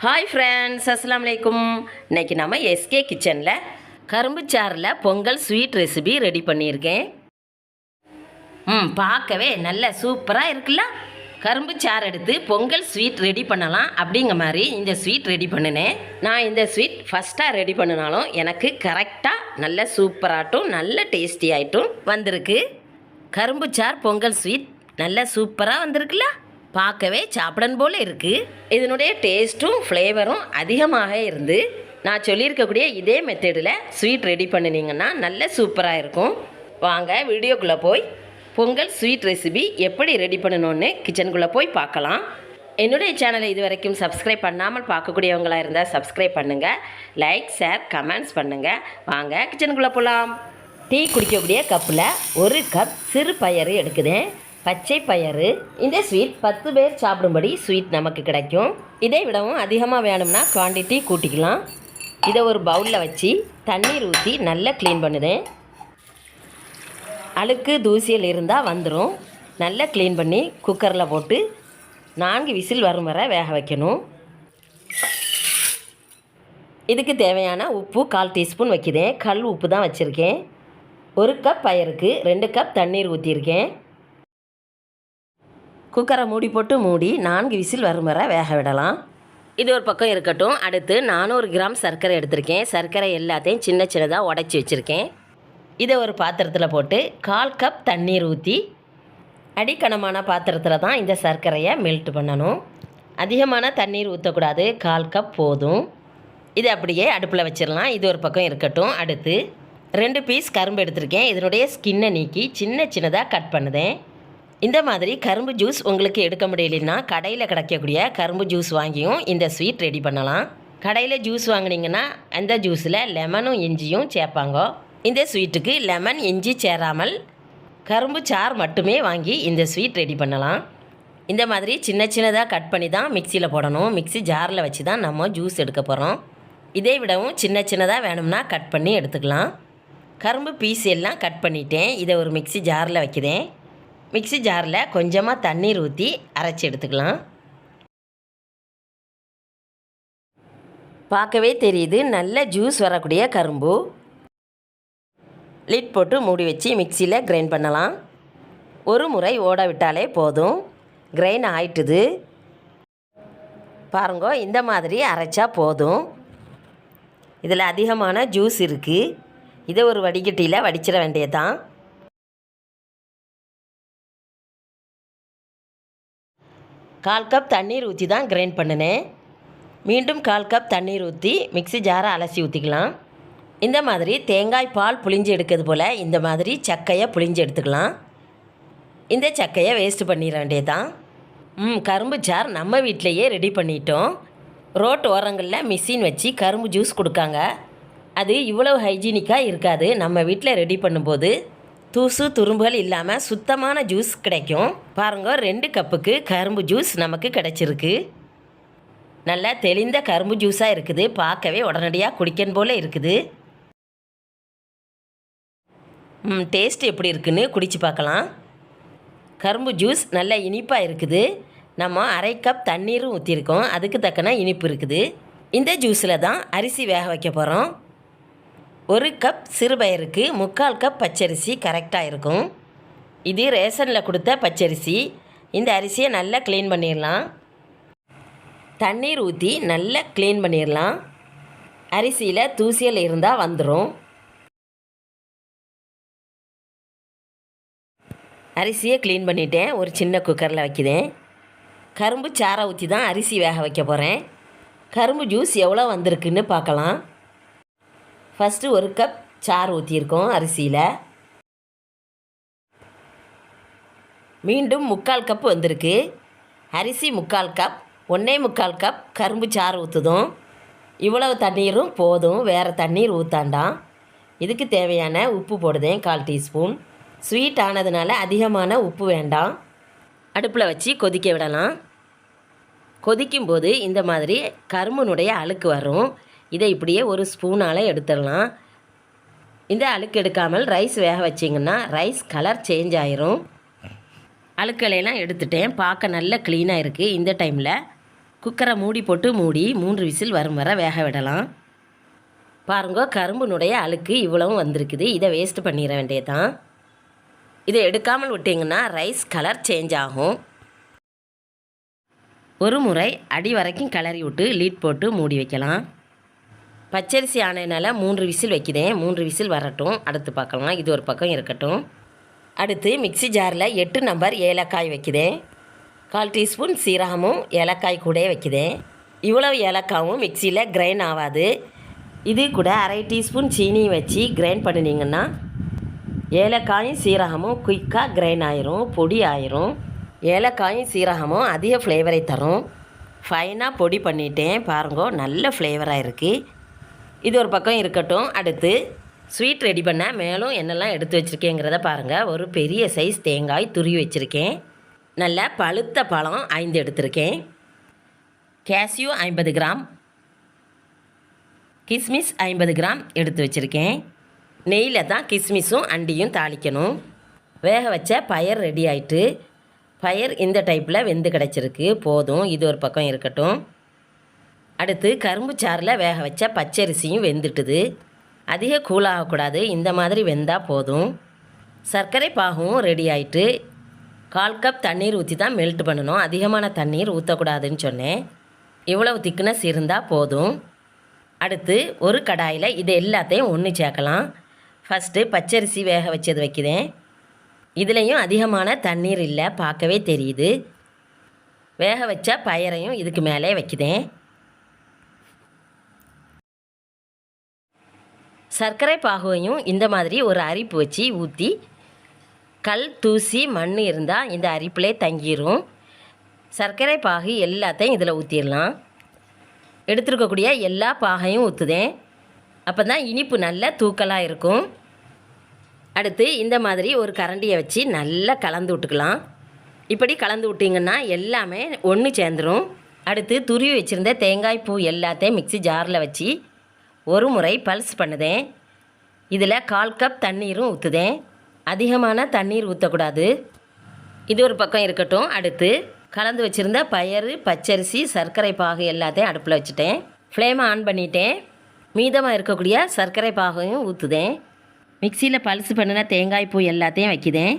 Hi friends, அஸ்ஸலாமு அலைக்கும். இன்றைக்கி நம்ம எஸ்கே கிச்சனில் கரும்பு சாறில் பொங்கல் ஸ்வீட் ரெசிபி ரெடி பண்ணியிருக்கேன். பார்க்கவே நல்ல சூப்பராக இருக்குல்ல. கரும்பு சாறு எடுத்து பொங்கல் ஸ்வீட் ரெடி பண்ணலாம் அப்படிங்கிற மாதிரி இந்த ஸ்வீட் ரெடி பண்ணினேன். நான் இந்த ஸ்வீட் ஃபஸ்ட்டாக ரெடி பண்ணினாலும் எனக்கு கரெக்டாக நல்ல சூப்பராகட்டும் நல்ல டேஸ்டி ஆகிட்டும் வந்திருக்கு. கரும்பு சார் பொங்கல் ஸ்வீட் நல்ல சூப்பராக வந்திருக்குல்ல. பார்க்கவே சாப்பிடன் போல் இருக்குது. இதனுடைய டேஸ்ட்டும் ஃப்ளேவரும் அதிகமாக இருந்து நான் சொல்லியிருக்கக்கூடிய இதே மெத்தடில் ஸ்வீட் ரெடி பண்ணினீங்கன்னா நல்ல சூப்பராக இருக்கும். வாங்க வீடியோக்குள்ளே போய் பொங்கல் ஸ்வீட் ரெசிபி எப்படி ரெடி பண்ணணுன்னு கிச்சனுக்குள்ளே போய் பார்க்கலாம். என்னுடைய சேனலை இது வரைக்கும் சப்ஸ்கிரைப் பண்ணாமல் பார்க்கக்கூடியவங்களாக இருந்தால் சப்ஸ்கிரைப் பண்ணுங்கள், லைக் ஷேர் கமெண்ட்ஸ் பண்ணுங்கள். வாங்க கிச்சனுக்குள்ளே போகலாம். டீ குடிக்கக்கூடிய கப்பில் 1 கப் சிறு பயறு எடுக்குதேன், பச்சை பயறு. இந்த ஸ்வீட் 10 பேர் சாப்பிடும்படி ஸ்வீட் நமக்கு கிடைக்கும். இதை விடவும் அதிகமாக வேணும்னா குவான்டிட்டி கூட்டிக்கலாம். இதை ஒரு பவுலில் வச்சு தண்ணீர் ஊற்றி நல்லா க்ளீன் பண்ணுதேன். அழுக்கு தூசியில் இருந்தால் வந்துடும். நல்லா க்ளீன் பண்ணி குக்கரில் போட்டு 4 விசில் வரும் வரை வேக வைக்கணும். இதுக்கு தேவையான உப்பு 1/4 டீஸ்பூன் வைக்கிறேன். கல் உப்பு தான் வச்சுருக்கேன். 1 கப் பயருக்கு 2 கப் தண்ணீர் ஊற்றிருக்கேன். குக்கரை மூடி 4 விசில் வரும் வரை வேக விடலாம். இது ஒரு பக்கம் இருக்கட்டும். அடுத்து 400 கிராம் சர்க்கரை எடுத்திருக்கேன். சர்க்கரை எல்லாத்தையும் சின்ன சின்னதாக உடச்சி வச்சுருக்கேன். இதை ஒரு பாத்திரத்தில் போட்டு 1/4 கப் தண்ணீர் ஊற்றி அடிக்கனமான பாத்திரத்தில் தான் இந்த சர்க்கரையை மெல்ட் பண்ணணும். அதிகமான தண்ணீர் ஊற்றக்கூடாது, 1/4 கப் போதும். இது அப்படியே அடுப்பில் வச்சிடலாம். இது ஒரு பக்கம் இருக்கட்டும். அடுத்து 2 பீஸ் கரும்பு எடுத்திருக்கேன். இதனுடைய ஸ்கின்னை நீக்கி சின்ன சின்னதாக கட் பண்ணுதேன். இந்த மாதிரி கரும்பு ஜூஸ் உங்களுக்கு எடுக்க முடியலன்னா கடையில் கிடைக்கக்கூடிய கரும்பு ஜூஸ் வாங்கியும் இந்த ஸ்வீட் ரெடி பண்ணலாம். கடையில் ஜூஸ் வாங்கினீங்கன்னா அந்த ஜூஸில் லெமனும் இஞ்சியும் சேர்ப்பாங்க. இந்த ஸ்வீட்டுக்கு லெமன் இஞ்சி சேராமல் கரும்பு சாறு மட்டுமே வாங்கி இந்த ஸ்வீட் ரெடி பண்ணலாம். இந்த மாதிரி சின்ன சின்னதாக கட் பண்ணி தான் மிக்சியில் போடணும். மிக்சி ஜாரில் வச்சு தான் நம்ம ஜூஸ் எடுக்க போகிறோம். இதை விடவும் சின்ன சின்னதாக வேணும்னா கட் பண்ணி எடுத்துக்கலாம். கரும்பு பீஸ் எல்லாம் கட் பண்ணிட்டேன். இதை ஒரு மிக்சி ஜாரில் வைக்கிறேன். மிக்சி ஜாரில் கொஞ்சமாக தண்ணீர் ஊற்றி அரைச்சி எடுத்துக்கலாம். பார்க்கவே தெரியுது நல்ல ஜூஸ் வரக்கூடிய கரும்பு. லிட் போட்டு மூடி வச்சு மிக்சியில் கிரைண்ட் பண்ணலாம். ஒரு முறை ஓட விட்டாலே போதும். கிரைண்ட் ஆயிட்டுது பாருங்க. இந்த மாதிரி அரைச்சா போதும். இதில் அதிகமான ஜூஸ் இருக்குது. இதை ஒரு வடிகட்டியில் வடிச்சிட வேண்டியதான். கால் கப் தண்ணீர் ஊற்றி தான் கிரைண்ட் பண்ணினேன். மீண்டும் 1/4 கப் தண்ணீர் ஊற்றி மிக்சி ஜாரை அலசி ஊற்றிக்கலாம். இந்த மாதிரி தேங்காய் பால் புளிஞ்சு எடுக்கிறது போல் இந்த மாதிரி சக்கையை புளிஞ்சு எடுத்துக்கலாம். இந்த சக்கையை வேஸ்ட்டு பண்ணிட வேண்டியதான். கரும்பு சார் நம்ம வீட்டிலையே ரெடி பண்ணிட்டோம். ரோட்டு ஓரங்களில் மிஷின் வச்சு கரும்பு ஜூஸ் கொடுக்காங்க. அது இவ்வளோ ஹைஜீனிக்காக இருக்காது. நம்ம வீட்டில் ரெடி பண்ணும்போது தூசு துரும்புகள் இல்லாமல் சுத்தமான ஜூஸ் கிடைக்கும். பாருங்க, 2 கப்புக்கு கரும்பு ஜூஸ் நமக்கு கிடைச்சிருக்கு. நல்லா தெளிந்த கரும்பு ஜூஸாக இருக்குது. பார்க்கவே உடனடியாக குடிக்கணும் போல் இருக்குது. டேஸ்ட் எப்படி இருக்குன்னு குடித்து பார்க்கலாம். கரும்பு ஜூஸ் நல்ல இனிப்பாக இருக்குது. நம்ம 1/2 கப் தண்ணீரும் ஊற்றிருக்கோம். அதுக்கு தக்கன இனிப்பு இருக்குது. இந்த ஜூஸில் தான் அரிசி வேக வைக்க போகிறோம். 1 கப் சிறுபயருக்கு 3/4 கப் பச்சரிசி கரெக்டாக இருக்கும். இது ரேஷனில் கொடுத்த பச்சரிசி. இந்த அரிசியை நல்லா க்ளீன் பண்ணிடலாம். தண்ணீர் ஊற்றி நல்லா க்ளீன் பண்ணிடலாம். அரிசியில் தூசியல் இருந்தால் வந்துடும். அரிசியை க்ளீன் பண்ணிட்டேன். ஒரு சின்ன குக்கரில் வைக்கிறேன். கரும்பு சாறை ஊற்றி தான் அரிசி வேக வைக்க போகிறேன். கரும்பு ஜூஸ் எவ்வளோ வந்திருக்குன்னு பார்க்கலாம். ஃபஸ்ட்டு 1 கப் சாறு ஊற்றியிருக்கோம் அரிசியில். மீண்டும் 3/4 கப் வந்திருக்கு. அரிசி 3/4 கப், 1.25 கப் கரும்பு சாறு ஊற்றுதும். இவ்வளவு தண்ணீரும் போதும், வேறு தண்ணீர் ஊற்றாண்டாம். இதுக்கு தேவையான உப்பு போடுதேன் 1/4 டீஸ்பூன். ஸ்வீட் ஆனதுனால அதிகமான உப்பு வேண்டாம். அடுப்பில் வச்சு கொதிக்க விடலாம். கொதிக்கும்போது இந்த மாதிரி கரும்புனுடைய அழுக்கு வரும். இதை இப்படியே ஒரு ஸ்பூனால் எடுத்துடலாம். இந்த அழுக்கு எடுக்காமல் ரைஸ் வேக வச்சிங்கன்னா ரைஸ் கலர் சேஞ்ச் ஆயிரும். அழுக்கலையெல்லாம் எடுத்துட்டேன். பார்க்க நல்ல க்ளீனாக இருக்குது. இந்த டைமில் குக்கரை மூடி போட்டு மூடி 3 விசில் வரும் வரை வேக விடலாம். பாருங்க, கரும்புனுடைய அழுக்கு இவ்வளவும் வந்திருக்குது. இதை வேஸ்ட் பண்ணிட வேண்டியதுதான். இதை எடுக்காமல் விட்டிங்கன்னா ரைஸ் கலர் சேஞ்ச் ஆகும். ஒரு முறை அடி வரைக்கும் கிளறி விட்டு லீட் போட்டு மூடி வைக்கலாம். பச்சரிசி ஆனையினால் 3 விசில் வைக்கிறேன். 3 விசில் வரட்டும், அடுத்து பார்க்கலாம். இது ஒரு பக்கம் இருக்கட்டும். அடுத்து மிக்ஸி ஜாரில் 8 நம்பர் ஏலக்காய் வைக்கிறேன். 1/4 டீஸ்பூன் சீரகமும் ஏலக்காய் கூட வைக்கிறேன். இவ்வளவு ஏலக்காயும் மிக்சியில் கிரைண்ட் ஆகாது. இது கூட 1/2 டீஸ்பூன் சீனி வச்சு கிரைண்ட் பண்ணினீங்கன்னா ஏலக்காயும் சீரகமும் குயிக்காக கிரைண்ட் ஆயிரும், பொடி ஆயிரும். ஏலக்காயும் சீரகமும் அதிக ஃப்ளேவரை தரும். ஃபைனாக பொடி பண்ணிட்டேன். பாருங்க, நல்ல ஃப்ளேவராக இருக்குது. இது ஒரு பக்கம் இருக்கட்டும். அடுத்து ஸ்வீட் ரெடி பண்ண மேலும் என்னெல்லாம் எடுத்து வச்சுருக்கேங்கிறத பாருங்கள். ஒரு பெரிய சைஸ் தேங்காய் துருவி வச்சுருக்கேன். நல்ல பழுத்த பழம் 5 எடுத்திருக்கேன். கேஷ்யூ 50 கிராம், கிஸ்மிஸ் 50 கிராம் எடுத்து வச்சுருக்கேன். நெய்யில் தான் கிஸ்மிஸும் அண்டியும் தாளிக்கணும். வேக வச்ச பயர் ரெடி ஆகிட்டு, பயர் இந்த டைப்பில் வெந்து கிடச்சிருக்கு. போதும், இது ஒரு பக்கம் இருக்கட்டும். அடுத்து கரும்பு சாறில் வேக வச்ச பச்சரிசியும் வெந்துட்டுது. அதிக கூலாகக்கூடாது, இந்த மாதிரி வெந்தால் போதும். சர்க்கரை பாகும் ரெடி ஆகிட்டு, 1/4 கப் தண்ணீர் ஊற்றி தான் மெல்ட் பண்ணணும். அதிகமான தண்ணீர் ஊற்றக்கூடாதுன்னு சொன்னேன். இவ்வளவு திக்னஸ் இருந்தால் போதும். அடுத்து ஒரு கடாயில் இது எல்லாத்தையும் ஒன்று சேர்க்கலாம். ஃபஸ்ட்டு பச்சரிசி வேக வச்சது வைக்கிறேன். இதுலேயும் அதிகமான தண்ணீர் இல்லை, பார்க்கவே தெரியுது. வேக வச்ச பயரையும் இதுக்கு மேலே வைக்கிறேன். சர்க்கரை பாகுவையும் இந்த மாதிரி ஒரு அரிப்பு வச்சு ஊற்றி, கல் தூசி மண் இருந்தால் இந்த அரிப்பிலே தங்கிடும். சர்க்கரை பாகு எல்லாத்தையும் இதில் ஊற்றிடலாம். எடுத்துருக்கக்கூடிய எல்லா பாகையும் ஊற்றுதேன். அப்போ தான் இனிப்பு நல்ல தூக்கலாக இருக்கும். அடுத்து இந்த மாதிரி ஒரு கரண்டியை வச்சு நல்லா கலந்து விட்டுக்கலாம். இப்படி கலந்து விட்டிங்கன்னா எல்லாமே ஒன்று சேர்ந்துடும். அடுத்து துருவி வச்சுருந்த தேங்காய் பூ எல்லாத்தையும் மிக்ஸி ஜாரில் வச்சு ஒரு முறை பல்ஸ் பண்ணுதேன். இதில் 1/4 கப் தண்ணீரும் ஊற்றுதேன். அதிகமான தண்ணீர் ஊற்றக்கூடாது. இது ஒரு பக்கம் இருக்கட்டும். அடுத்து கலந்து வச்சுருந்த பயறு, பச்சரிசி, சர்க்கரை பாகு எல்லாத்தையும் அடுப்பில் வச்சுட்டேன். ஃப்ளேமை ஆன் பண்ணிட்டேன். மீதமாக இருக்கக்கூடிய சர்க்கரை பாகையும் ஊற்றுதேன். மிக்சியில் பல்ஸ் பண்ணின தேங்காய் பூ எல்லாத்தையும் வைக்கிறேன்.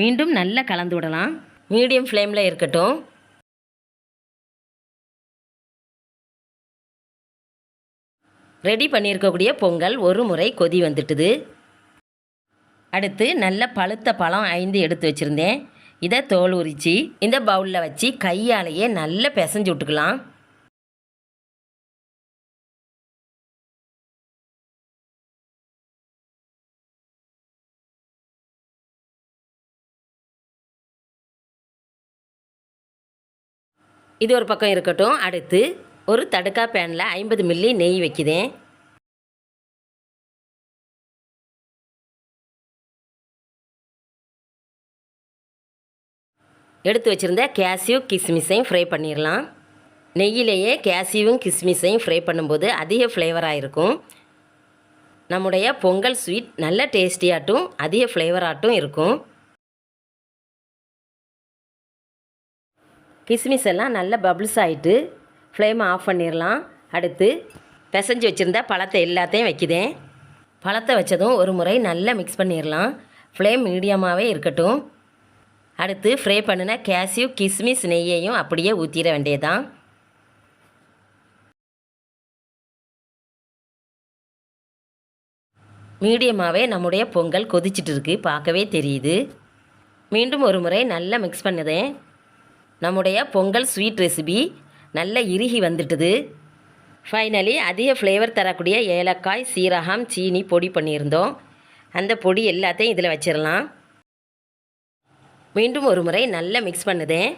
மீண்டும் நல்லா கலந்து விடலாம். மீடியம் ஃப்ளேமில் இருக்கட்டும். ரெடி பண்ணியிருக்கக்கூடிய பொங்கல் ஒரு முறை கொதி வந்துட்டுது. அடுத்து நல்ல பழுத்த பழம் 5 எடுத்து வச்சுருந்தேன். இதை தோல் உரித்து இந்த பவுலில் வச்சு கையாலேயே நல்லா பிசைஞ்சு விட்டுக்கலாம். இது ஒரு பக்கம் இருக்கட்டும். அடுத்து ஒரு தடுக்கா பேனில் 50 மில்லி நெய் வைக்கிறேன். எடுத்து வச்சுருந்த கேஷ்யூ கிஸ்மிஸையும் ஃப்ரை பண்ணிடலாம். நெய்யிலேயே கேஷ்யூவும் கிஸ்மிஸையும் ஃப்ரை பண்ணும்போது அதிக ஃப்ளேவராக இருக்கும். நம்முடைய பொங்கல் ஸ்வீட் நல்ல டேஸ்டியாட்டும் அதிக ஃப்ளேவராட்டும் இருக்கும். கிஸ்மிஸ் எல்லாம் நல்ல பபிள்ஸ் ஆகிட்டு ஃப்ளேமை ஆஃப் பண்ணிடலாம். அடுத்து பிசைஞ்சு வச்சுருந்த பழத்தை எல்லாத்தையும் வைக்கிறேன். பழத்தை வச்சதும் ஒரு முறை நல்லா மிக்ஸ் பண்ணிடலாம். ஃப்ளேம் மீடியமாகவே இருக்கட்டும். அடுத்து ஃப்ரை பண்ணின கேஷ்யூ கிஸ்மிஸ் நெய்யையும் அப்படியே ஊற்றிட வேண்டியதான். மீடியமாகவே நம்முடைய பொங்கல் கொதிச்சிட்டு இருக்கு, பார்க்கவே தெரியுது. மீண்டும் ஒரு முறை நல்லா மிக்ஸ் பண்ணுதேன். நம்முடைய பொங்கல் ஸ்வீட் ரெசிபி நல்ல இறுகி வந்துட்டுது. ஃபைனலி அதிக ஃப்ளேவர் தரக்கூடிய ஏலக்காய், சீரகம், சீனி பொடி பண்ணியிருந்தோம். அந்த பொடி எல்லாத்தையும் இதில் வச்சிடலாம். மீண்டும் ஒரு முறை நல்லா மிக்ஸ் பண்ணுதேன்.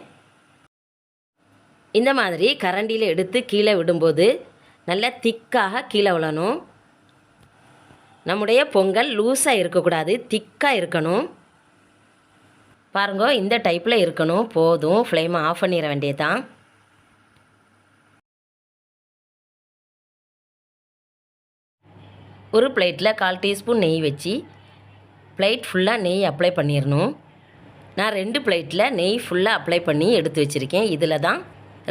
இந்த மாதிரி கரண்டியில் எடுத்து கீழே விடும்போது நல்லா திக்காக கீழே விழணும். நம்முடைய பொங்கல் லூஸாக இருக்கக்கூடாது, திக்காக இருக்கணும். பாருங்க, இந்த டைப்பில் இருக்கணும். போதும், ஃப்ளேமை ஆஃப் பண்ணிட வேண்டியதுதான். ஒரு பிளேட்டில் 1/4 டீஸ்பூன் நெய் வச்சு பிளேட் ஃபுல்லாக நெய் அப்ளை பண்ணிடணும். நான் 2 பிளேட்டில் நெய் ஃபுல்லாக அப்ளை பண்ணி எடுத்து வச்சுருக்கேன். இதில் தான்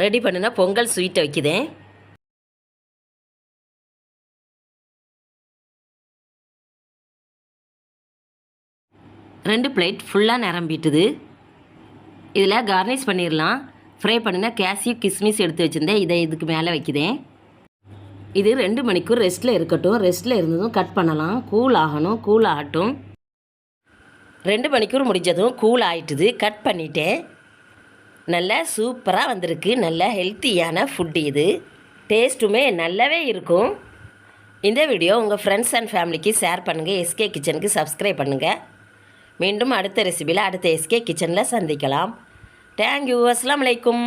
ரெடி பண்ணின பொங்கல் ஸ்வீட்டை வைக்குதேன். ரெண்டு பிளேட் ஃபுல்லாக நிரம்பிட்டுது. இதில் கார்னிஷ் பண்ணிடலாம். ஃப்ரை பண்ணின கேஷ்யூ கிஸ்மிஸ் எடுத்து வச்சுருந்தேன். இதை இதுக்கு மேலே வைக்குதேன். இது 2 மணிக்கூர் ரெஸ்ட்டில் இருக்கட்டும். ரெஸ்ட்டில் இருந்ததும் கட் பண்ணலாம். கூல் ஆகணும். கூல் ஆகட்டும். 2 மணிக்கூர் முடிஞ்சதும் கூல் ஆகிட்டுது. கட் பண்ணிட்டேன். நல்லா சூப்பராக வந்திருக்கு. நல்ல ஹெல்த்தியான ஃபுட்டு இது. டேஸ்ட்டுமே நல்லாவே இருக்கும். இந்த வீடியோ உங்கள் ஃப்ரெண்ட்ஸ் அண்ட் ஃபேமிலிக்கு ஷேர் பண்ணுங்கள். எஸ்கே கிச்சனுக்கு சப்ஸ்கிரைப் பண்ணுங்கள். மீண்டும் அடுத்த ரெசிபியில் அடுத்த எஸ்கே கிச்சனில் சந்திக்கலாம். தேங்க்யூ. அஸ்ஸலாமு அலைக்கும்.